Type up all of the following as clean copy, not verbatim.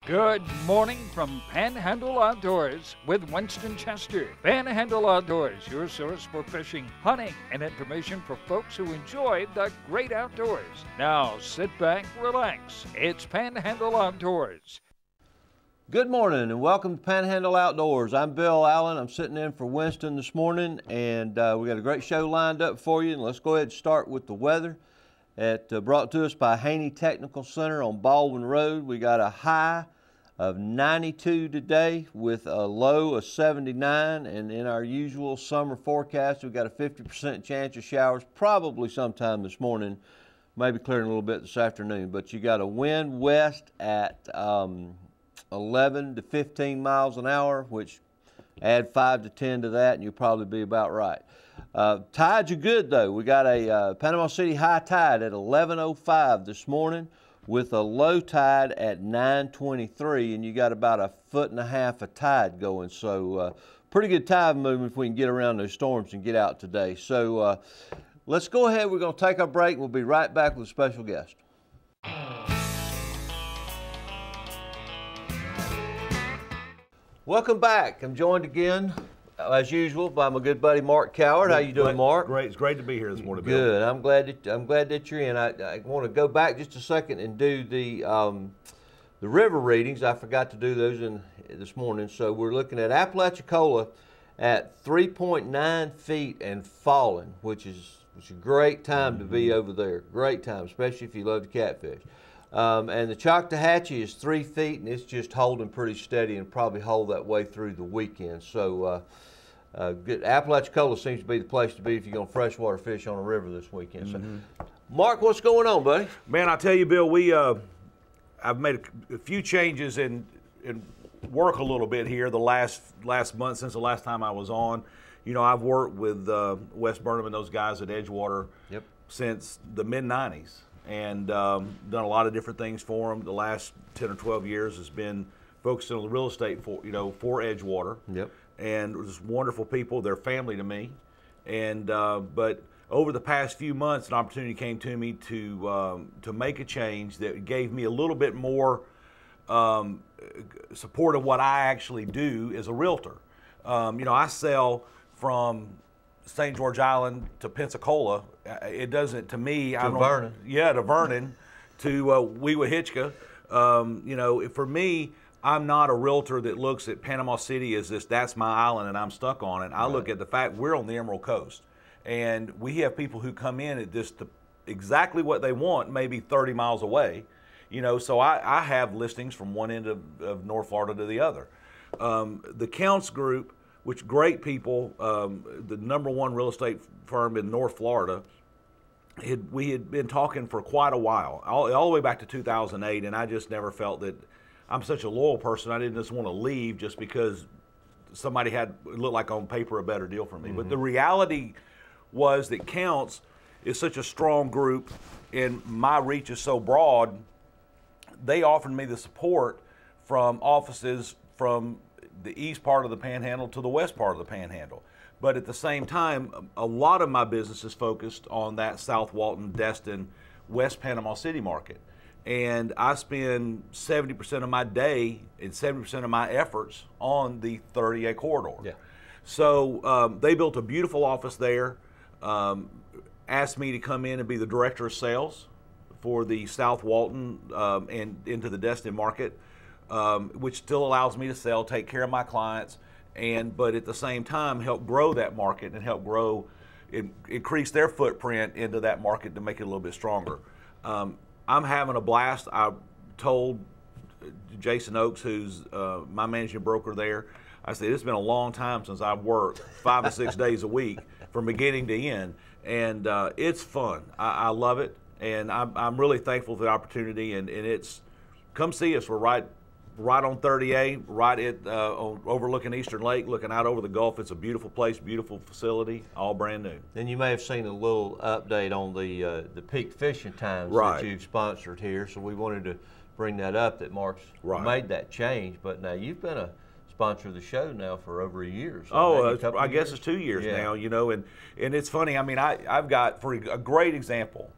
Good morning from Panhandle Outdoors with Winston Chester. Panhandle Outdoors, your source for fishing, hunting, and information for folks who enjoy the great outdoors. Now sit back, relax. It's Panhandle Outdoors. Good morning and welcome to Panhandle Outdoors. I'm Bill Allen. I'm sitting in for Winston this morning, and we got a great show lined up for you. And let's go ahead and start with the weather. Brought to us by Haney Technical Center on Baldwin Road. We got a high of 92 today with a low of 79, and in our usual summer forecast we've got a 50% chance of showers probably sometime this morning, maybe clearing a little bit this afternoon. But you got a wind west at 11 to 15 miles an hour, which add 5 to 10 to that and you'll probably be about right. Tides are good though. We got a Panama City high tide at 11:05 this morning with a low tide at 9:23, and you got about 1.5 feet of tide going. So pretty good tide movement if we can get around those storms and get out today. So let's go ahead. We're going to take our break. We'll be right back with a special guest. Welcome back. I'm joined again, as usual, by my good buddy Mark Coward. How you doing, Mark? Great. It's great to be here this morning, Bill. Good. I'm glad that you're in. I want to go back just a second and do the river readings. I forgot to do those this morning. So we're looking at Apalachicola at 3.9 feet and falling, which is a great time to be over there. Great time, especially if you love to catfish. And the Choctawhatchee is 3 feet, and it's just holding pretty steady and probably hold that way through the weekend. So good. Apalachicola seems to be the place to be if you're going to freshwater fish on a river this weekend. So, Mark, what's going on, buddy? Man, I tell you, Bill, I've made a few changes in work a little bit here the last month since the last time I was on. You know, I've worked with Wes Burnham and those guys at Edgewater since the mid-'90s. And done a lot of different things for them. The last 10 or 12 years has been focusing on the real estate for Edgewater. Yep. And just wonderful people. They're family to me. And but over the past few months, an opportunity came to me to make a change that gave me a little bit more support of what I actually do as a realtor. You know, I sell from St. George Island to Pensacola. It doesn't, to me, to Vernon, to Weewahitchka. You know, for me, I'm not a realtor that looks at Panama City as that's my island and I'm stuck on it. I look at the fact we're on the Emerald Coast, and we have people who come in at just exactly what they want, maybe 30 miles away. You know, so I have listings from one end of North Florida to the other. The Counts Group, which great people, the #1 real estate firm in North Florida, we had been talking for quite a while, all the way back to 2008, and I just never felt that I'm such a loyal person. I didn't just want to leave just because somebody had, it looked like on paper, a better deal for me. But the reality was that Counts is such a strong group and my reach is so broad, they offered me the support from offices from the east part of the Panhandle to the west part of the Panhandle. But at the same time, a lot of my business is focused on that South Walton, Destin, West Panama City market. And I spend 70% of my day and 70% of my efforts on the 30A corridor. Yeah. So they built a beautiful office there, asked me to come in and be the director of sales for the South Walton and into the Destin market. Which still allows me to sell, take care of my clients, but at the same time help grow that market and help grow, increase their footprint into that market to make it a little bit stronger. I'm having a blast. I told Jason Oakes, who's my managing broker there, I said, it's been a long time since I've worked 5 to 6 days a week from beginning to end, and it's fun. I love it, and I'm really thankful for the opportunity, and it's, come see us. We're right on 30A, right at overlooking Eastern Lake, looking out over the Gulf. It's a beautiful place, beautiful facility, all brand new. And you may have seen a little update on the peak fishing times that you've sponsored here. So we wanted to bring that up, that Mark's made that change. But now you've been a sponsor of the show now for over a year. So I guess it's 2 years now. You know, and it's funny. I mean, I've got, for a great example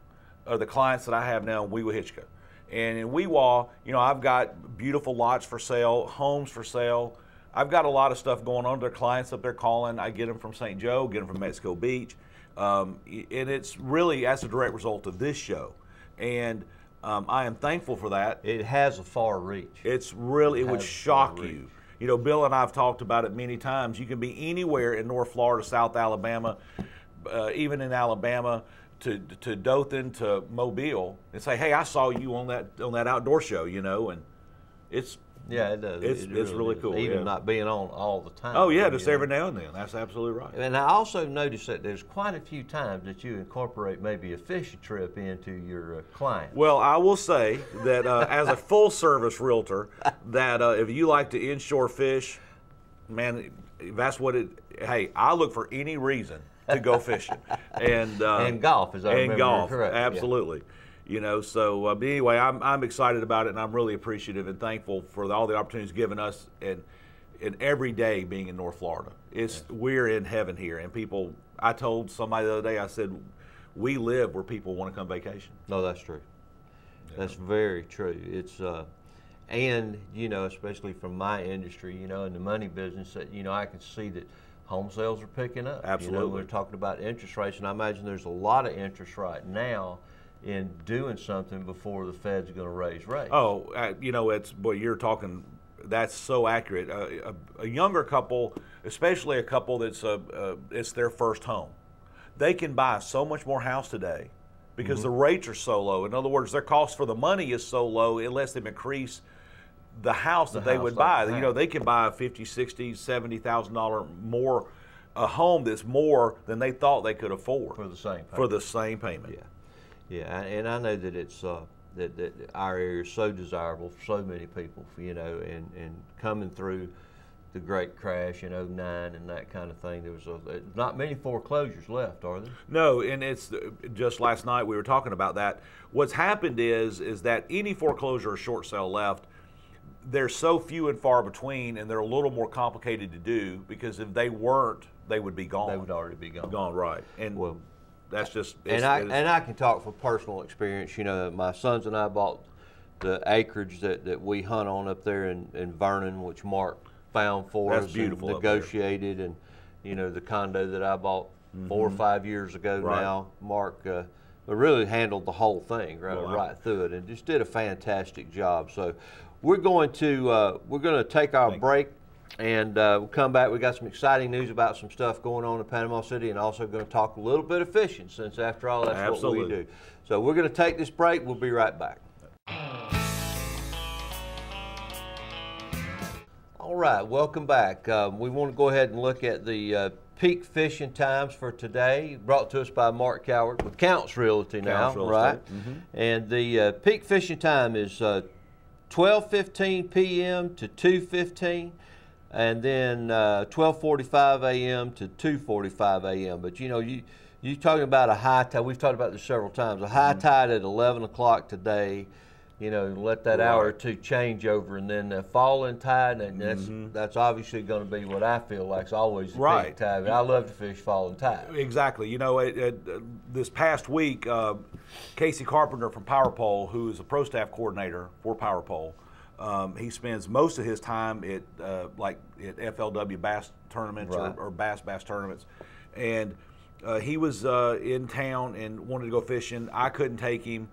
of the clients that I have now in Weewahitchka. And in Weewa, you know, I've got beautiful lots for sale, homes for sale. I've got a lot of stuff going on. There are clients up there calling. I get them from St. Joe, get them from Mexico Beach. And it's really, that's a direct result of this show. And I am thankful for that. It has a far reach. It's really, it would shock you. You know, Bill and I have talked about it many times. You can be anywhere in North Florida, South Alabama, even in Alabama, to Dothan, to Mobile, and say, hey, I saw you on that outdoor show, you know, and it's it does. It's really cool. Even not being on all the time. Oh yeah, just every now and then. That's absolutely right. And I also noticed that there's quite a few times that you incorporate maybe a fishing trip into your client. Well, I will say that as a full-service realtor, that if you like to inshore fish, man, that's what it. Hey, I look for any reason to go fishing, and golf, as I remember. And golf, correct. absolutely. Yeah. You know, so but anyway, I'm excited about it, and I'm really appreciative and thankful for all the opportunities given us, and every day being in North Florida. We're in heaven here, and people. I told somebody the other day, I said, we live where people want to come vacation. No, that's true. Yeah. That's very true. It's and you know, especially from my industry, you know, in the money business, that you know, I can see that home sales are picking up. Absolutely. You know, we're talking about interest rates, and I imagine there's a lot of interest right now in doing something before the Fed's going to raise rates. Oh, you know, you're talking, that's so accurate. A younger couple, especially a couple that's it's their first home, they can buy so much more house today because the rates are so low. In other words, their cost for the money is so low, it lets them increase the house that they would buy. You know, they can buy a $50,000, $60,000, $70,000 more, a home that's more than they thought they could afford for the same payment. For the same payment. Yeah. Yeah, and I know that it's that our area is so desirable for so many people, you know, and coming through the great crash in '09 and that kind of thing, there was not many foreclosures left, are there? No, and it's just last night we were talking about that. What's happened is that any foreclosure or short sale left, they're so few and far between, and they're a little more complicated to do, because if they weren't, they would be gone. They would already be gone. Gone, right. And well, that's just. And I can talk from personal experience. You know, my sons and I bought the acreage that we hunt on up there in Vernon, which Mark found for us. Beautiful. And negotiated, and you know, the condo that I bought 4 or 5 years ago now, Mark really handled the whole thing right through it, and just did a fantastic job. So we're going to take our break. And we'll come back. We got some exciting news about some stuff going on in Panama City, and also going to talk a little bit of fishing, since after all, that's what we do. So we're going to take this break. We'll be right back. All right, welcome back. We want to go ahead and look at the peak fishing times for today, brought to us by Mark Coward with Counts Realty now, right? And the peak fishing time is 12:15 p.m. to 2:15. And then 12:45 a.m. to 2:45 a.m. But you know, you talking about a high tide. We've talked about this several times. A high tide at 11 o'clock today. You know, let that hour or two change over, and then the falling tide, and that's obviously going to be what I feel like is always the peak tide. I love to fish falling tide. Exactly. You know, this past week, Casey Carpenter from Power Pole, who is a pro staff coordinator for Power Pole. He spends most of his time at at FLW bass tournaments or bass tournaments, and he was in town and wanted to go fishing. I couldn't take him.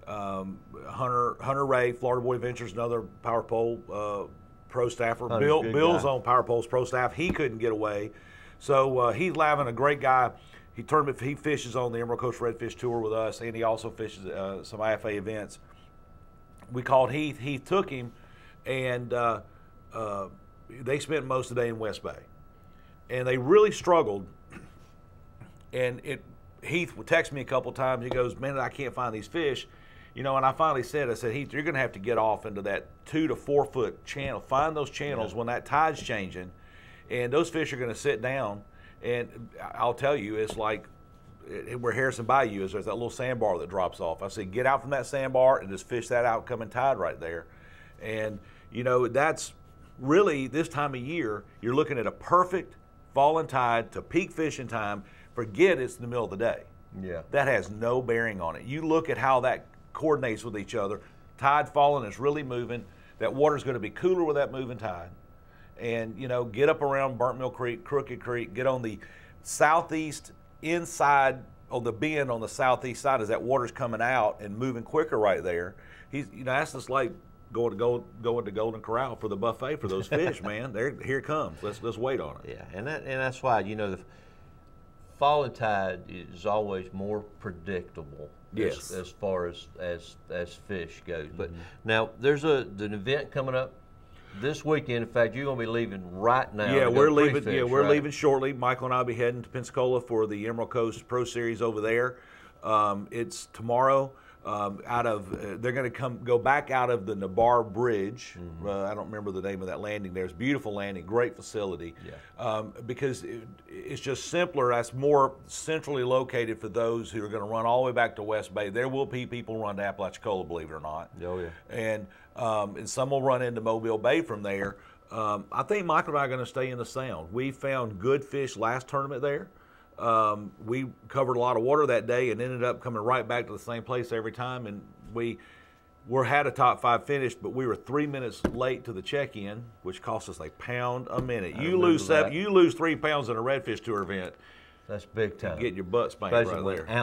Hunter Ray, Florida Boy Ventures, another Power Pole pro staffer. Bill's on Power Pole's pro staff. He couldn't get away, so he's having a great guy. He fishes on the Emerald Coast Redfish Tour with us, and he also fishes some IFA events. We called Heath. Heath took him, and they spent most of the day in West Bay. And they really struggled. And Heath would text me a couple times. He goes, man, I can't find these fish. You know, and I finally said, Heath, you're going to have to get off into that 2 to 4 foot channel. Find those channels when that tide's changing. And those fish are going to sit down. And I'll tell you, it's like where Harrison Bayou is, there's that little sandbar that drops off. I said, get out from that sandbar and just fish that outcoming tide right there. And, you know, that's really, this time of year, you're looking at a perfect falling tide to peak fishing time. Forget it's in the middle of the day. Yeah. That has no bearing on it. You look at how that coordinates with each other. tide falling, it's really moving. That water's going to be cooler with that moving tide. And, you know, get up around Burnt Mill Creek, Crooked Creek, get on the southeast inside on the bend on the southeast side as that water's coming out and moving quicker right there. You know, that's just like going to Golden Corral for the buffet for those fish, man. Here it comes. Let's wait on it. Yeah, and that's why, you know, the falling tide is always more predictable. Yes. As far as fish goes. But now there's an event coming up this weekend. In fact, you're going to be leaving right now. Yeah, we're leaving. Pre-fish, Yeah, we're right? leaving shortly. Michael and I will be heading to Pensacola for the Emerald Coast Pro Series over there. It's tomorrow. They're going to go back out of the Nabar Bridge. I don't remember the name of that landing there. It's a beautiful landing, great facility. Yeah. Because it's just simpler. That's more centrally located for those who are going to run all the way back to West Bay. There will be people run to Apalachicola, believe it or not. Oh yeah. And some will run into Mobile Bay from there. I think Michael and I are going to stay in the Sound. We found good fish last tournament there. We covered a lot of water that day and ended up coming right back to the same place every time. And we had a top 5 finish, but we were 3 minutes late to the check-in, which cost us £1 a minute. You lose 3 pounds in a redfish tour event. That's big time. Getting your butt spanked Basically, right there.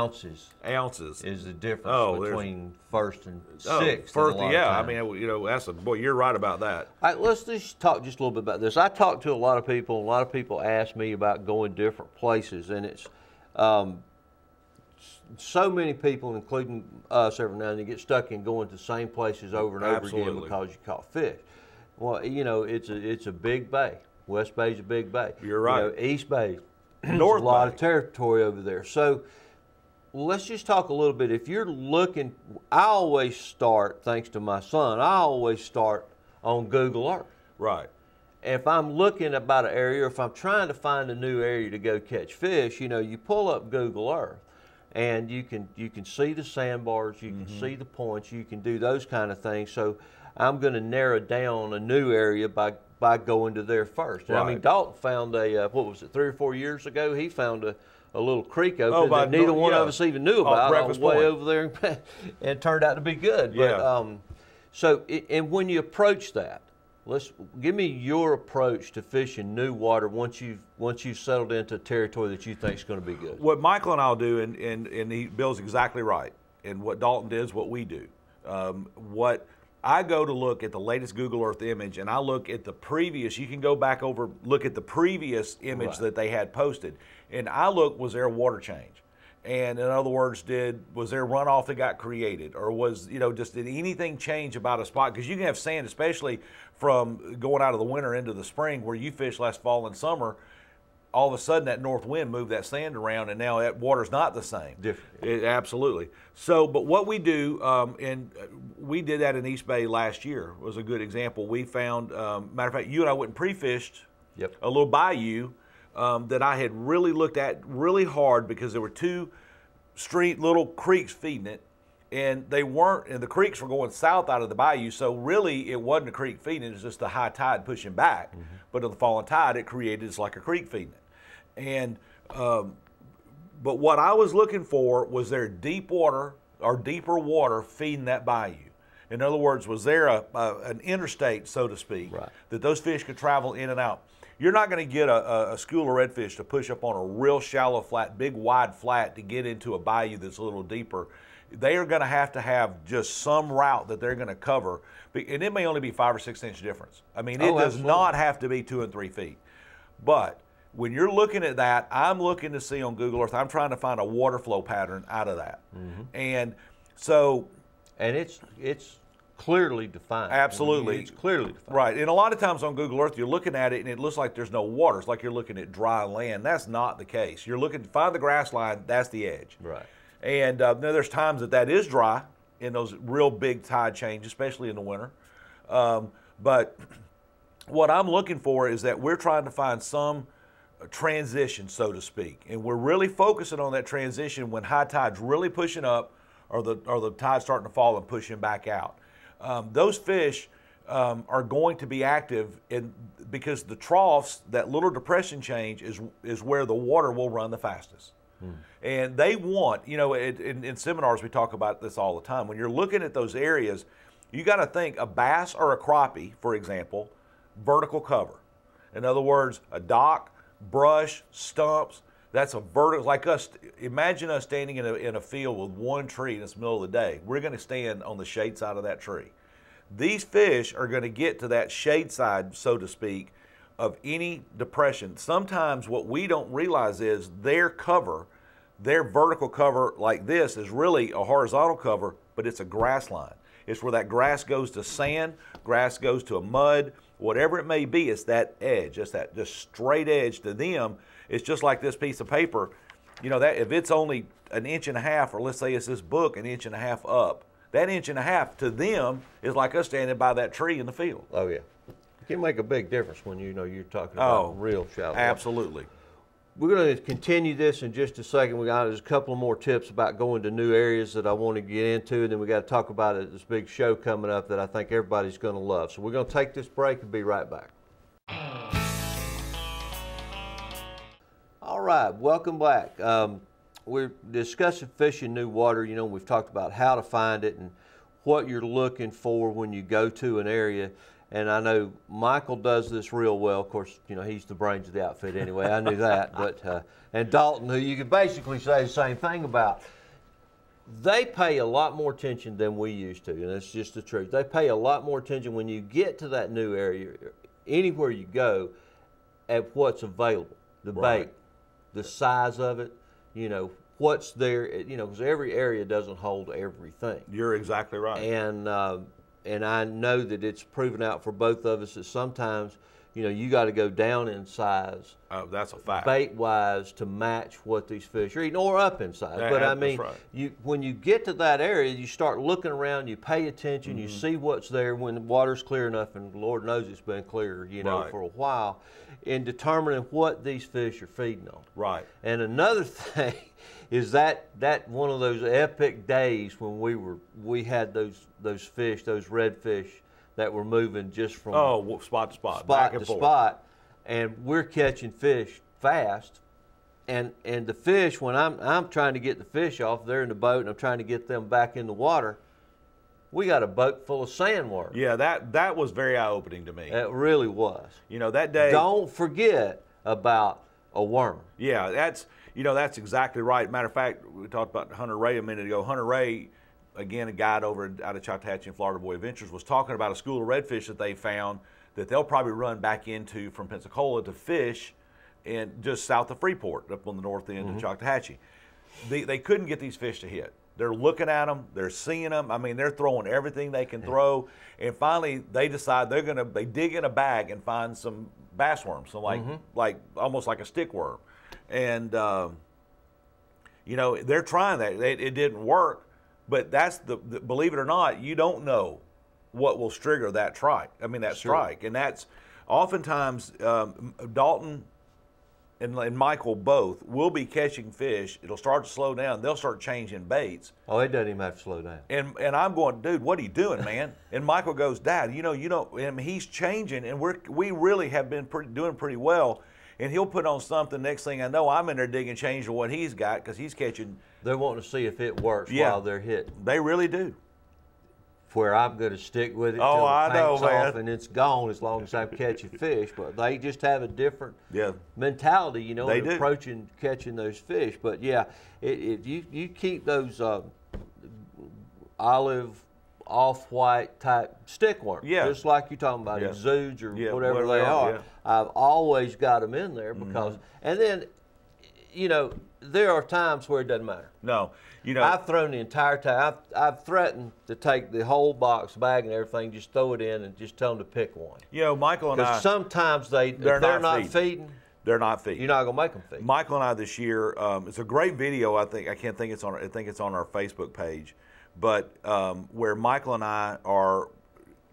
Ounces is the difference between first and sixth. Yeah. I mean, you know, boy, you're right about that. All right, let's just talk just a little bit about this. I talked to a lot of people. A lot of people ask me about going different places, and it's so many people, including us, every now and then get stuck in going to the same places over and over again because you caught fish. Well, you know, it's a big bay. West Bay's a big bay. You're right. You know, East Bay. North a lot of territory over there. So let's just talk a little bit. If you're looking, I always start, thanks to my son, I always start on Google Earth. Right. If I'm looking about an area, or if I'm trying to find a new area to go catch fish, you know, you pull up Google Earth and you can see the sandbars, you can see the points, you can do those kind of things. So I'm going to narrow down a new area by going to there first. Right. I mean, Dalton found what was it, 3 or 4 years ago? He found a little creek open that neither one of us even knew about on the way over there, and it turned out to be good. But, and when you approach that, give me your approach to fishing new water once you've settled into territory that you think is going to be good. What Michael and I'll do, and Bill's exactly right, and what Dalton did is what we do. What I go to look at the latest Google Earth image, and I look at the previous. You can go back look at the previous image that they had posted, and I look, was there a water change? And in other words, was there runoff that got created, or did anything change about a spot? Because you can have sand, especially from going out of the winter into the spring, where you fish last fall and summer. All of a sudden, that north wind moved that sand around, and now that water's not the same. Different. Absolutely. So, but what we do, and we did that in East Bay last year, was a good example. We found, matter of fact, you and I went and pre-fished a little bayou that I had really looked at really hard, because there were 2 little creeks feeding it, and the creeks were going south out of the bayou, so really it wasn't a creek feeding, it was just the high tide pushing back. But on the falling tide, it created it's like a creek feeding it. And but what I was looking for, was there deep water or deeper water feeding that bayou? In other words, was there an interstate, so to speak, that those fish could travel in and out? You're not going to get a school of redfish to push up on a real shallow flat, big wide flat to get into a bayou that's a little deeper. They are going to have just some route that they're going to cover, and it may only be 5 or 6 inch difference. I mean, it does not have to be 2 and 3 feet. But when you're looking at that, I'm looking to see on Google Earth, I'm trying to find a water flow pattern out of that. And so. And it's clearly defined. Absolutely. I mean, it's clearly defined. Right. And a lot of times on Google Earth, you're looking at it and it looks like there's no water. It's like you're looking at dry land. That's not the case. You're looking to find the grass line, that's the edge. Right. And there's times that is dry in those real big tide changes, especially in the winter. But what I'm looking for is that we're trying to find some transition, so to speak. And we're really focusing on that transition when high tide's really pushing up, or the tide's starting to fall and pushing back out. Those fish are going to be active because the troughs, that little depression change, is where the water will run the fastest. And they want, in seminars we talk about this all the time. When you're looking at those areas, You got to think a bass or a crappie, for example, vertical cover. In other words, a dock, brush, stumps. That's a vertical, like us. Imagine us standing in a field with one tree in the middle of the day. We're going to stand on the shade side of that tree. These fish are going to get to that shade side, so to speak, of any depression. Sometimes what we don't realize is their cover, their vertical cover like this is really a horizontal cover, but it's a grass line. It's where that grass goes to sand, grass goes to a mud, whatever it may be, it's that edge, just that just straight edge to them. It's just like this piece of paper. You know, that if it's only an inch and a half, or let's say it's this book an inch and a half up, that inch and a half to them is like us standing by that tree in the field. Oh, yeah. It can make a big difference when you know you're talking about real shallow water. Absolutely. We're going to continue this in just a second. There's a couple of more tips about going to new areas that I want to get into, and then we got to talk about it, this big show coming up that I think everybody's going to love. So we're going to take this break and be right back. All right, welcome back. We're discussing fishing new water. You know, we've talked about how to find it and what you're looking for when you go to an area. And I know Michael does this real well. Of course, you know, he's the brains of the outfit anyway. I knew that. But and Dalton, who you could basically say the same thing about, they pay a lot more attention than we used to, and it's just the truth. They pay a lot more attention when you get to that new area, anywhere you go, at what's available, the bait, the size of it, you know, what's there, you know, because every area doesn't hold everything. You're exactly right. And I know that it's proven out for both of us that sometimes, you know, you got to go down in size. Oh, that's a fact. Bait-wise to match what these fish are eating, or up in size. Yeah, but I mean, right. When you get to that area, you start looking around, you pay attention, you see what's there when the water's clear enough, and Lord knows it's been clear, you know, for a while, in determining what these fish are feeding on. Right. And another thing is that one of those epic days when we had those fish, those redfish that were moving just from spot to spot, spot to spot, and we're catching fish fast, and the fish, when I'm trying to get the fish off, they're in the boat, and I'm trying to get them back in the water. We got a boat full of sandworms. Yeah, that was very eye-opening to me. It really was. You know, that day. Don't forget about a worm. Yeah, that's exactly right. Matter of fact, we talked about Hunter Ray a minute ago. Hunter Ray, again, a guide over out of Choctahatchee and Florida Boy Adventures, was talking about a school of redfish that they found that they'll probably run back into from Pensacola to fish in just south of Freeport, up on the north end of Choctahatchee. They couldn't get these fish to hit. They're looking at them, they're seeing them. I mean, they're throwing everything they can throw, and finally they decide they dig in a bag and find some bass worms, so like almost like a stick worm, and you know, they're trying that. It didn't work. But that's the believe it or not, you don't know what will trigger that strike. Strike, and that's oftentimes Dalton and Michael both will be catching fish. It'll start to slow down. They'll start changing baits. Oh, it doesn't even have to slow down. And I'm going, dude, what are you doing, man? And Michael goes, Dad, you know, and he's changing, and we really have been doing pretty well. And he'll put on something. Next thing I know, I'm in there digging change to what he's got because he's catching. They're wanting to see if it works while they're hitting. They really do. Where I'm going to stick with it till it paints off and it's gone as long as I'm catching fish. But they just have a different mentality, you know, in approaching catching those fish. But yeah, you keep those olive, off-white type stick worms, just like you're talking about, exudes or whatever they are. Yeah. I've always got them in there because, and then, you know, there are times where it doesn't matter. No, you know, I've thrown the entire time. I've threatened to take the whole box, bag, and everything, just throw it in and just tell them to pick one. You know, Michael and I. Because sometimes they're not feeding. They're not feeding. You're not gonna make them feed. Michael and I this year. It's a great video. I think it's on our Facebook page, but where Michael and I are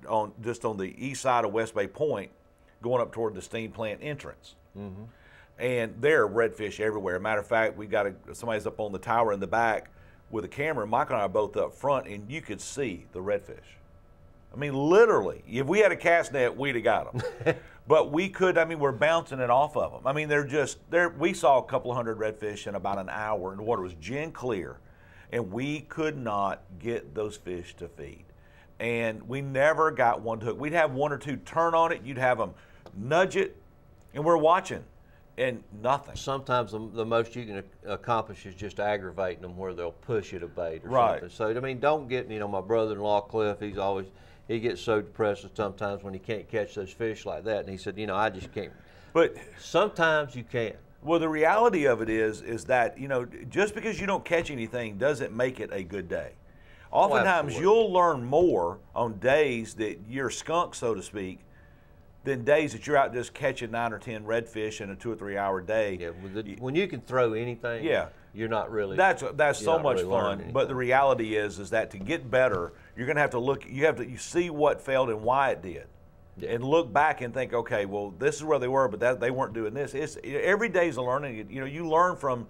on the east side of West Bay Point, going up toward the steam plant entrance. And there are redfish everywhere. Matter of fact, somebody's up on the tower in the back with a camera. Michael and I are both up front, and you could see the redfish. I mean, literally, if we had a cast net, we'd have got them. But we could. I mean, we're bouncing it off of them. I mean, we saw a couple of hundred redfish in about an hour, and the water was gin clear, and we could not get those fish to feed. and we never got one to hook. We'd have one or two turn on it. You'd have them nudge it, and we're watching, and nothing. Sometimes the most you can accomplish is just aggravating them where they'll push at a bait or something. So, I mean, don't get, my brother-in-law, Cliff, he gets so depressed sometimes when he can't catch those fish like that. And he said, I just can't. But sometimes you can. Well, the reality of it is that, just because you don't catch anything doesn't make it a good day. Oftentimes you'll learn more on days that you're skunked, so to speak, than days that you're out just catching 9 or 10 redfish in a 2 or 3 hour day. Yeah, when you can throw anything, you're not really. That's so much fun. But the reality is that to get better, you're going to have to look. You see what failed and why it did, and look back and think, okay, well, this is where they were, but they weren't doing this. Every day's a learning. You learn from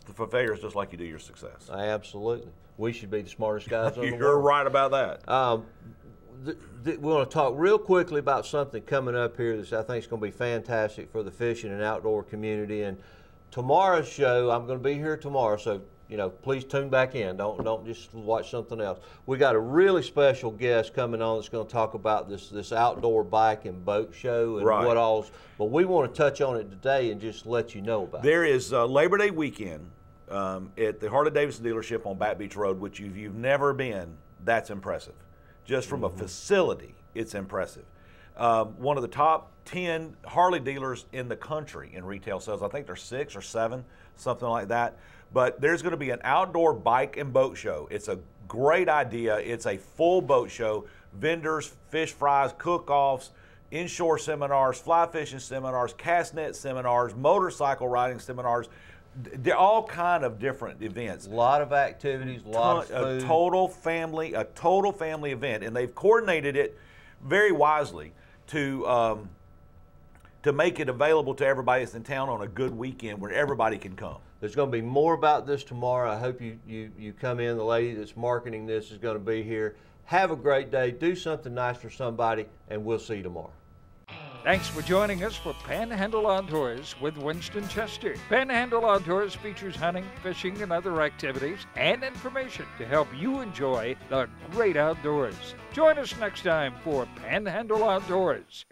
the failures just like you do your success. Absolutely. We should be the smartest guys in the world. You're right about that. We want to talk real quickly about something coming up here that I think is going to be fantastic for the fishing and outdoor community. And tomorrow's show, I'm going to be here tomorrow, so please tune back in. Don't just watch something else. We got a really special guest coming on that's going to talk about this outdoor bike and boat show and what all's. But we want to touch on it today and just let you know about it. There is Labor Day weekend at the Harley-Davidson dealership on Back Beach Road, which if you've never been, that's impressive. Just from a facility, it's impressive. One of the top 10 Harley dealers in the country in retail sales. I think there's 6 or 7, something like that. But there's going to be an outdoor bike and boat show. It's a great idea. It's a full boat show. Vendors, fish fries, cook-offs, inshore seminars, fly fishing seminars, cast net seminars, motorcycle riding seminars. They're all kind of different events. A lot of activities, a lot of food. A total family event, and they've coordinated it very wisely to make it available to everybody that's in town on a good weekend where everybody can come. There's going to be more about this tomorrow. I hope you come in. The lady that's marketing this is going to be here. Have a great day. Do something nice for somebody, and we'll see you tomorrow. Thanks for joining us for Panhandle Outdoors with Winston Chester. Panhandle Outdoors features hunting, fishing, and other activities and information to help you enjoy the great outdoors. Join us next time for Panhandle Outdoors.